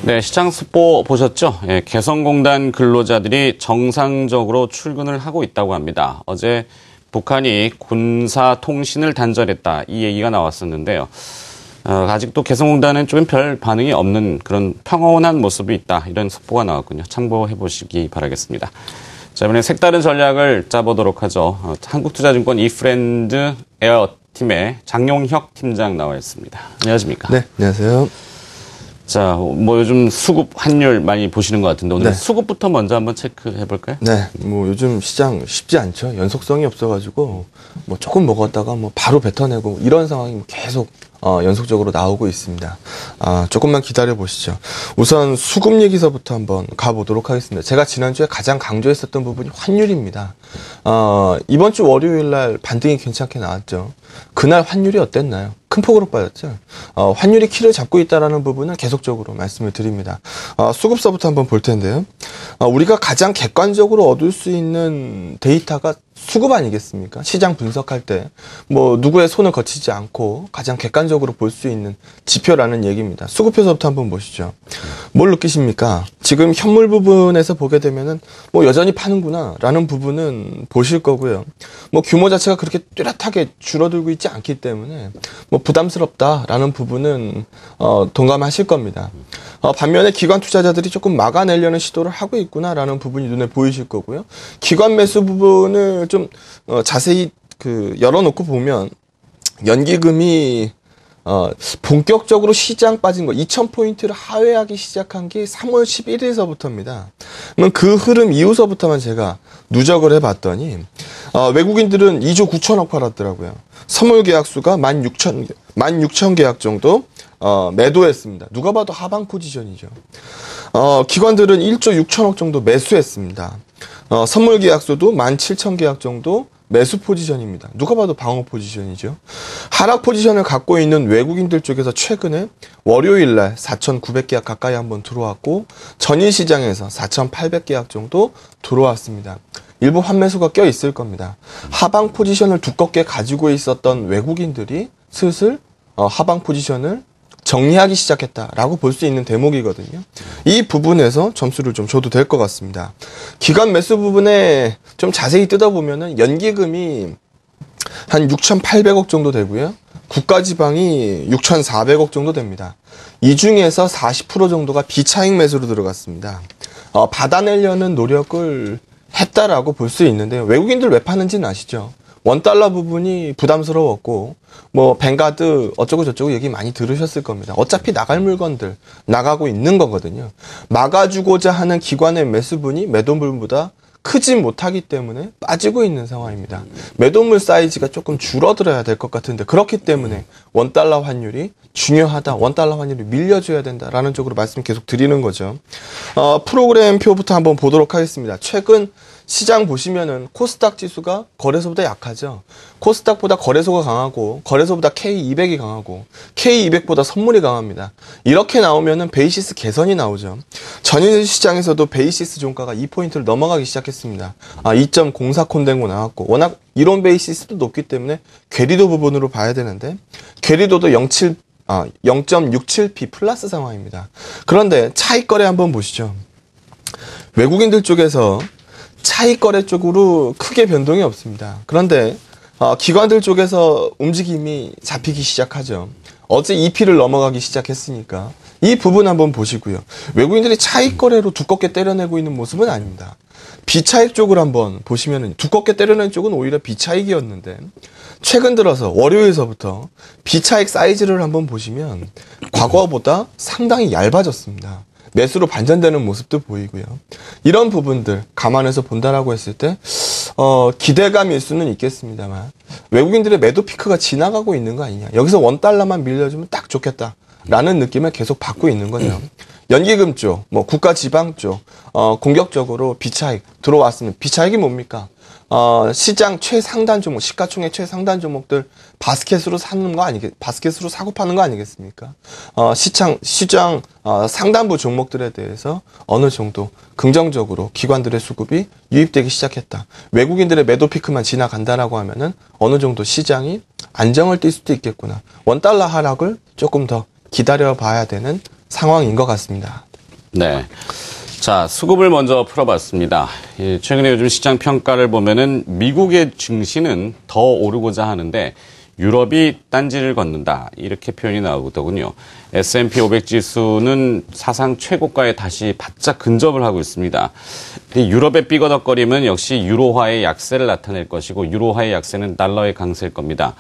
네, 시장 스포 보셨죠? 예, 개성공단 근로자들이 정상적으로 출근을 하고 있다고 합니다. 어제 북한이 군사 통신을 단절했다, 이 얘기가 나왔었는데요. 아직도 개성공단은 좀 별 반응이 없는 그런 평온한 모습이 있다, 이런 속보가 나왔군요. 참고해 보시기 바라겠습니다. 자, 이번에 색다른 전략을 짜보도록 하죠. 한국투자증권 이프렌드 에어팀의 장용혁 팀장 나와 있습니다. 안녕하십니까? 네, 안녕하세요. 자, 뭐 요즘 수급 환율 많이 보시는 것 같은데 오늘 네. 수급부터 먼저 한번 체크해 볼까요? 네, 뭐 요즘 시장 쉽지 않죠. 연속성이 없어가지고 뭐 조금 먹었다가 뭐 바로 뱉어내고 이런 상황이 계속 연속적으로 나오고 있습니다. 조금만 기다려 보시죠. 우선 수급 얘기서부터 한번 가보도록 하겠습니다. 제가 지난주에 가장 강조했었던 부분이 환율입니다. 이번 주 월요일 날 반등이 괜찮게 나왔죠. 그날 환율이 어땠나요? 큰 폭으로 빠졌죠. 환율이 키를 잡고 있다는 부분은 계속적으로 말씀을 드립니다. 수급서부터 한번 볼 텐데요. 우리가 가장 객관적으로 얻을 수 있는 데이터가 수급 아니겠습니까? 시장 분석할 때 뭐 누구의 손을 거치지 않고 가장 객관적으로 볼 수 있는 지표라는 얘기입니다. 수급표서부터 한번 보시죠. 뭘 느끼십니까? 지금 현물 부분에서 보게 되면은 뭐 여전히 파는구나 라는 부분은 보실 거고요. 뭐 규모 자체가 그렇게 뚜렷하게 줄어들고 있지 않기 때문에 뭐 부담스럽다라는 부분은 동감하실 겁니다. 반면에 기관 투자자들이 조금 막아내려는 시도를 하고 있구나라는 부분이 눈에 보이실 거고요. 기관 매수 부분을 좀 자세히 열어놓고 보면 연기금이 본격적으로 시장 빠진 거 2,000포인트를 하회하기 시작한 게 3월 11일서부터입니다. 그럼 그 흐름 이후서부터만 제가 누적을 해봤더니 외국인들은 2조 9천억 팔았더라고요. 선물 계약수가 16,000 계약 정도 매도했습니다. 누가 봐도 하방 포지션이죠. 기관들은 1조 6천억 정도 매수했습니다. 선물 계약수도 17,000 계약 정도 매수 포지션입니다. 누가 봐도 방어 포지션이죠. 하락 포지션을 갖고 있는 외국인들 쪽에서 최근에 월요일날 4,900계약 가까이 한번 들어왔고 전일 시장에서 4,800계약 정도 들어왔습니다. 일부 환매수가 껴 있을 겁니다. 하방 포지션을 두껍게 가지고 있었던 외국인들이 슬슬 하방 포지션을 정리하기 시작했다라고 볼 수 있는 대목이거든요. 이 부분에서 점수를 좀 줘도 될 것 같습니다. 기관 매수 부분에 좀 자세히 뜯어보면은 연기금이 한 6,800억 정도 되고요. 국가지방이 6,400억 정도 됩니다. 이 중에서 40% 정도가 비차익 매수로 들어갔습니다. 받아내려는 노력을 했다라고 볼 수 있는데요. 외국인들 왜 파는지는 아시죠? $1 부분이 부담스러웠고 뭐 뱅가드 어쩌고 저쩌고 얘기 많이 들으셨을 겁니다. 어차피 나갈 물건들 나가고 있는 거거든요. 막아주고자 하는 기관의 매수분이 매도물보다 크지 못하기 때문에 빠지고 있는 상황입니다. 매도물 사이즈가 조금 줄어들어야 될 것 같은데 그렇기 때문에 $1 환율이 중요하다. $1 환율이 밀려줘야 된다라는 쪽으로 말씀 계속 드리는 거죠. 프로그램 표부터 한번 보도록 하겠습니다. 최근 시장 보시면은 코스닥 지수가 거래소보다 약하죠. 코스닥보다 거래소가 강하고 거래소보다 K200이 강하고 K200보다 선물이 강합니다. 이렇게 나오면은 베이시스 개선이 나오죠. 전일 시장에서도 베이시스 종가가 2포인트를 넘어가기 시작했습니다. 2.04 콘덴고 나왔고 워낙 이론 베이시스도 높기 때문에 괴리도 부분으로 봐야 되는데 괴리도도 0.67p 플러스 상황입니다. 그런데 차익 거래 한번 보시죠. 외국인들 쪽에서 차익 거래 쪽으로 크게 변동이 없습니다. 그런데 기관들 쪽에서 움직임이 잡히기 시작하죠. 어제 2p를 넘어가기 시작했으니까 이 부분 한번 보시고요. 외국인들이 차익 거래로 두껍게 때려내고 있는 모습은 아닙니다. 비차익 쪽을 한번 보시면 두껍게 때려낸 쪽은 오히려 비차익이었는데 최근 들어서 월요일서부터 비차익 사이즈를 한번 보시면 과거보다 상당히 얇아졌습니다. 매수로 반전되는 모습도 보이고요. 이런 부분들 감안해서 본다라고 했을 때 기대감일 수는 있겠습니다만 외국인들의 매도 피크가 지나가고 있는 거 아니냐. 여기서 $1만 밀려주면 딱 좋겠다라는 느낌을 계속 받고 있는 거죠. 연기금 쪽, 뭐 국가 지방 쪽 공격적으로 비차익 들어왔으면 비차익이 뭡니까? 시장 최상단 종목, 시가총액 최상단 종목들 바스켓으로 사는 거 바스켓으로 사고 파는 거 아니겠습니까? 시장 상단부 종목들에 대해서 어느 정도 긍정적으로 기관들의 수급이 유입되기 시작했다. 외국인들의 매도 피크만 지나간다라고 하면은 어느 정도 시장이 안정을 띌 수도 있겠구나. $1 하락을 조금 더 기다려 봐야 되는 상황인 것 같습니다. 네. 자, 수급을 먼저 풀어봤습니다. 최근에 요즘 시장 평가를 보면은 미국의 증시는 더 오르고자 하는데 유럽이 딴지를 걷는다. 이렇게 표현이 나오더군요. S&P 500 지수는 사상 최고가에 다시 바짝 근접을 하고 있습니다. 유럽의 삐거덕거림은 역시 유로화의 약세를 나타낼 것이고 유로화의 약세는 달러의 강세일 겁니다.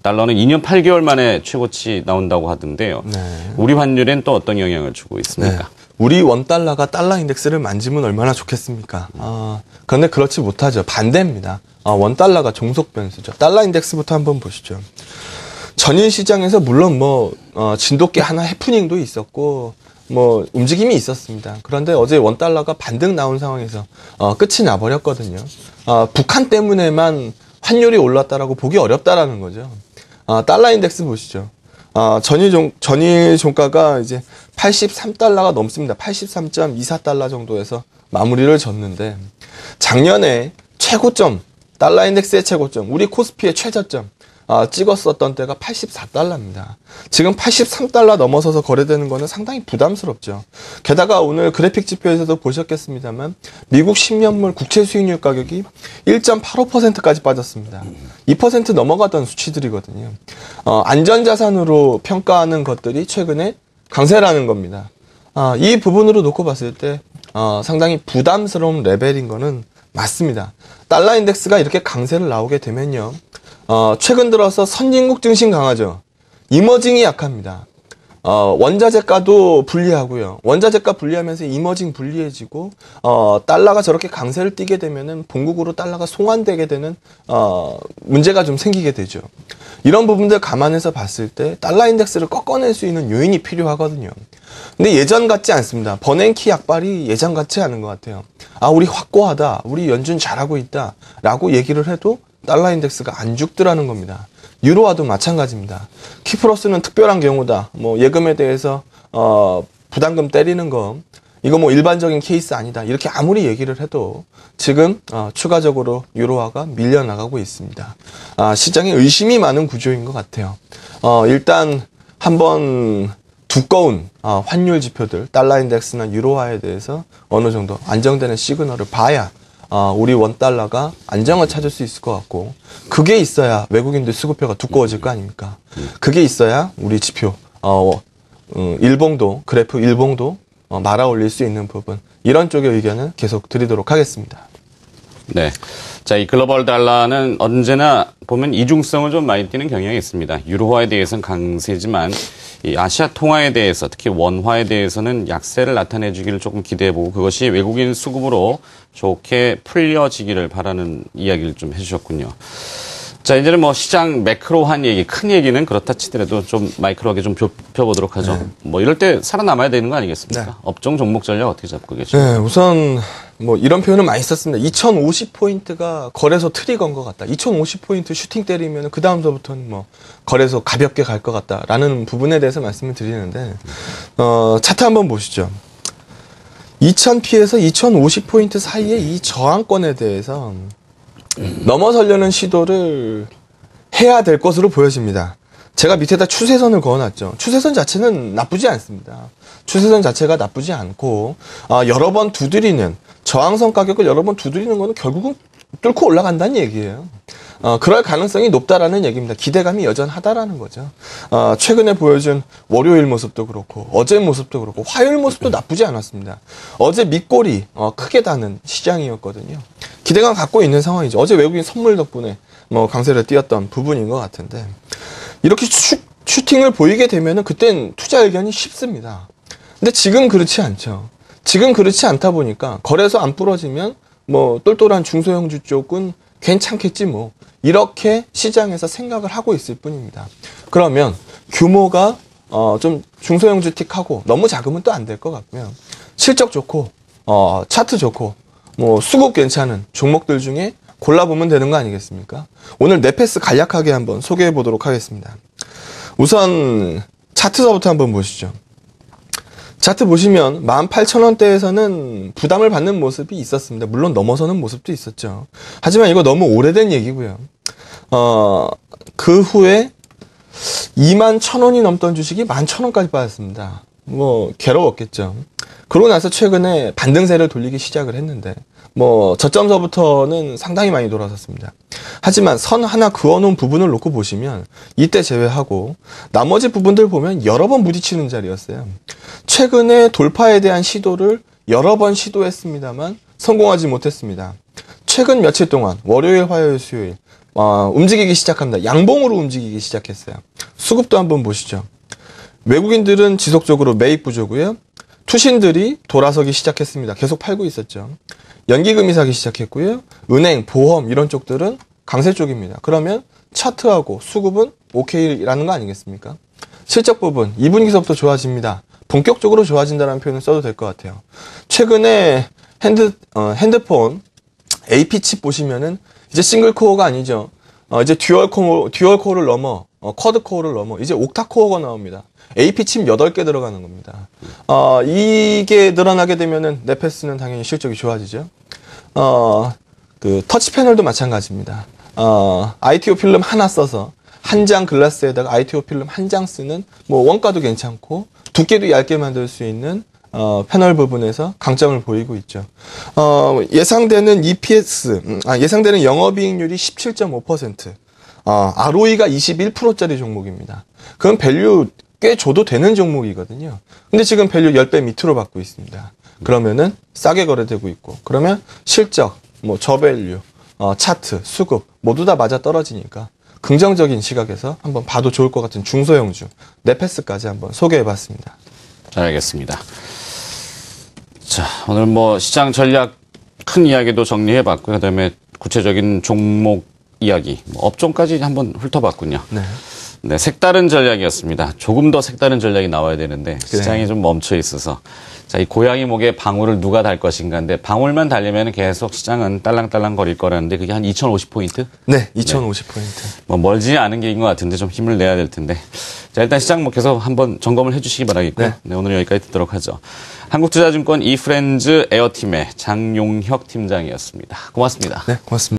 달러는 2년 8개월 만에 최고치 나온다고 하던데요. 네. 우리 환율엔 또 어떤 영향을 주고 있습니까? 네. 우리 원달러가 달러 인덱스를 만지면 얼마나 좋겠습니까? 그런데 그렇지 못하죠. 반대입니다. 원달러가 종속 변수죠. 달러 인덱스부터 한번 보시죠. 전일 시장에서 물론 진돗개 하나 해프닝도 있었고, 움직임이 있었습니다. 그런데 어제 원달러가 반등 나온 상황에서, 끝이 나버렸거든요. 북한 때문에만 환율이 올랐다라고 보기 어렵다라는 거죠. 달러 인덱스 보시죠. 전일 종가가 이제 83달러가 넘습니다. 83.24달러 정도에서 마무리를 졌는데, 작년에 최고점, 달러 인덱스의 최고점, 우리 코스피의 최저점, 찍었었던 때가 84달러입니다. 지금 83달러 넘어서서 거래되는 거는 상당히 부담스럽죠. 게다가 오늘 그래픽 지표에서도 보셨겠습니다만, 미국 10년물 국채 수익률 가격이 1.85%까지 빠졌습니다. 2% 넘어가던 수치들이거든요. 안전자산으로 평가하는 것들이 최근에 강세라는 겁니다. 이 부분으로 놓고 봤을 때, 상당히 부담스러운 레벨인 거는 맞습니다. 달러 인덱스가 이렇게 강세를 나오게 되면요. 최근 들어서 선진국 증시 강하죠. 이머징이 약합니다. 원자재가도 불리하고요. 원자재가 불리하면서 이머징 불리해지고, 달러가 저렇게 강세를 띠게 되면은 본국으로 달러가 송환되게 되는, 문제가 좀 생기게 되죠. 이런 부분들 감안해서 봤을 때 달러 인덱스를 꺾어낼 수 있는 요인이 필요하거든요. 근데 예전 같지 않습니다. 버냉키 약발이 예전 같지 않은 것 같아요. 우리 확고하다. 우리 연준 잘하고 있다. 라고 얘기를 해도 달러 인덱스가 안 죽더라는 겁니다. 유로화도 마찬가지입니다. 키프로스는 특별한 경우다. 예금에 대해서, 부담금 때리는 거, 이거 일반적인 케이스 아니다. 이렇게 아무리 얘기를 해도 지금, 추가적으로 유로화가 밀려나가고 있습니다. 시장에 의심이 많은 구조인 것 같아요. 일단, 한번 두꺼운, 환율 지표들, 달러 인덱스나 유로화에 대해서 어느 정도 안정되는 시그널을 봐야 우리 원달러가 안정을 찾을 수 있을 것 같고, 그게 있어야 외국인들 수급표가 두꺼워질 거 아닙니까? 그게 있어야 우리 지표, 일봉도, 그래프 일봉도 말아 올릴 수 있는 부분, 이런 쪽의 의견은 계속 드리도록 하겠습니다. 네. 자, 이 글로벌 달러는 언제나 보면 이중성을 좀 많이 띠는 경향이 있습니다. 유로화에 대해서는 강세지만 이 아시아 통화에 대해서 특히 원화에 대해서는 약세를 나타내 주기를 조금 기대해보고 그것이 외국인 수급으로 좋게 풀려지기를 바라는 이야기를 좀 해주셨군요. 자, 이제는 시장 매크로한 얘기, 큰 얘기는 그렇다 치더라도 좀 마이크로하게 좀 펴보도록 하죠. 네. 이럴 때 살아남아야 되는 거 아니겠습니까? 네. 업종 종목 전략 어떻게 잡고 계시죠? 네, 우선 이런 표현을 많이 썼습니다. 2050포인트가 거래소 트리거인 것 같다. 2050포인트 슈팅 때리면 그 다음서부터는 거래소 가볍게 갈 것 같다라는 부분에 대해서 말씀을 드리는데, 차트 한번 보시죠. 2000P에서 2050포인트 사이의 이 저항권에 대해서 넘어서려는 시도를 해야 될 것으로 보여집니다. 제가 밑에다 추세선을 그어놨죠. 추세선 자체는 나쁘지 않습니다. 추세선 자체가 나쁘지 않고, 여러 번 두드리는, 저항선 가격을 여러 번 두드리는 거는 결국은 뚫고 올라간다는 얘기예요. 그럴 가능성이 높다라는 얘기입니다. 기대감이 여전하다라는 거죠. 최근에 보여준 월요일 모습도 그렇고, 어제 모습도 그렇고, 화요일 모습도 나쁘지 않았습니다. 어제 밑골이 크게 다는 시장이었거든요. 기대감 갖고 있는 상황이죠. 어제 외국인 선물 덕분에 강세를 띄었던 부분인 것 같은데, 이렇게 슈팅을 보이게 되면은 그땐 투자 의견이 쉽습니다. 근데 지금 그렇지 않죠. 지금 그렇지 않다 보니까 거래소 안 부러지면 똘똘한 중소형주 쪽은 괜찮겠지 이렇게 시장에서 생각을 하고 있을 뿐입니다. 그러면 규모가 좀 중소형주 틱하고 너무 작으면 또 안 될 것 같고요. 실적 좋고 차트 좋고 수급 괜찮은 종목들 중에 골라보면 되는 거 아니겠습니까? 오늘 네페스 간략하게 한번 소개해 보도록 하겠습니다. 우선 차트서부터 한번 보시죠. 차트 보시면 18,000원대에서는 부담을 받는 모습이 있었습니다. 물론 넘어서는 모습도 있었죠. 하지만 이거 너무 오래된 얘기고요. 그 후에 21,000원이 넘던 주식이 11,000원까지 빠졌습니다. 괴로웠겠죠. 그러고 나서 최근에 반등세를 돌리기 시작을 했는데 뭐 저점서부터는 상당히 많이 돌아섰습니다. 하지만 선 하나 그어놓은 부분을 놓고 보시면 이때 제외하고 나머지 부분들 보면 여러 번 부딪히는 자리였어요. 최근에 돌파에 대한 시도를 여러 번 시도했습니다만 성공하지 못했습니다. 최근 며칠 동안 월요일, 화요일, 수요일 움직이기 시작합니다. 양봉으로 움직이기 시작했어요. 수급도 한번 보시죠. 외국인들은 지속적으로 매입 구조고요. 투신들이 돌아서기 시작했습니다. 계속 팔고 있었죠. 연기금이 사기 시작했고요. 은행, 보험 이런 쪽들은 강세 쪽입니다. 그러면 차트하고 수급은 오케이라는 거 아니겠습니까? 실적 부분 2분기서부터 좋아집니다. 본격적으로 좋아진다는 표현을 써도 될 것 같아요. 최근에 핸드폰 AP 칩 보시면은 이제 싱글 코어가 아니죠. 이제 듀얼 코어를 넘어 쿼드 코어를 넘어 이제 옥타 코어가 나옵니다. AP 칩 8개 들어가는 겁니다. 이게 늘어나게 되면은 넷패스는 당연히 실적이 좋아지죠. 그 터치 패널도 마찬가지입니다. ITO 필름 하나 써서 한 장 글라스에다가 ITO 필름 한 장 쓰는 뭐 원가도 괜찮고 두께도 얇게 만들 수 있는 패널 부분에서 강점을 보이고 있죠. 예상되는 예상되는 영업이익률이 17.5%, ROE가 21%짜리 종목입니다. 그건 밸류 꽤 줘도 되는 종목이거든요. 근데 지금 밸류 10배 밑으로 받고 있습니다. 그러면은 싸게 거래되고 있고, 그러면 실적, 뭐 저밸류, 차트, 수급 모두 다 맞아 떨어지니까 긍정적인 시각에서 한번 봐도 좋을 것 같은 중소형주 넷패스까지 한번 소개해봤습니다. 잘 알겠습니다. 자, 오늘 뭐 시장 전략 큰 이야기도 정리해봤고요. 그다음에 구체적인 종목 이야기, 뭐 업종까지 한번 훑어봤군요. 네. 네, 색다른 전략이었습니다. 조금 더 색다른 전략이 나와야 되는데 시장이 좀 멈춰 있어서 자, 이 고양이 목에 방울을 누가 달 것인가인데 방울만 달리면 계속 시장은 딸랑딸랑 거릴 거라는데 그게 한 2050포인트? 네, 2050포인트. 뭐 멀지 않은 길인 것 같은데 좀 힘을 내야 될 텐데. 자, 일단 시장 뭐 계속 한번 점검을 해주시기 바라겠고요. 네, 오늘 여기까지 듣도록 하죠. 한국투자증권 이프렌즈 에어팀의 장용혁 팀장이었습니다. 고맙습니다. 네, 고맙습니다.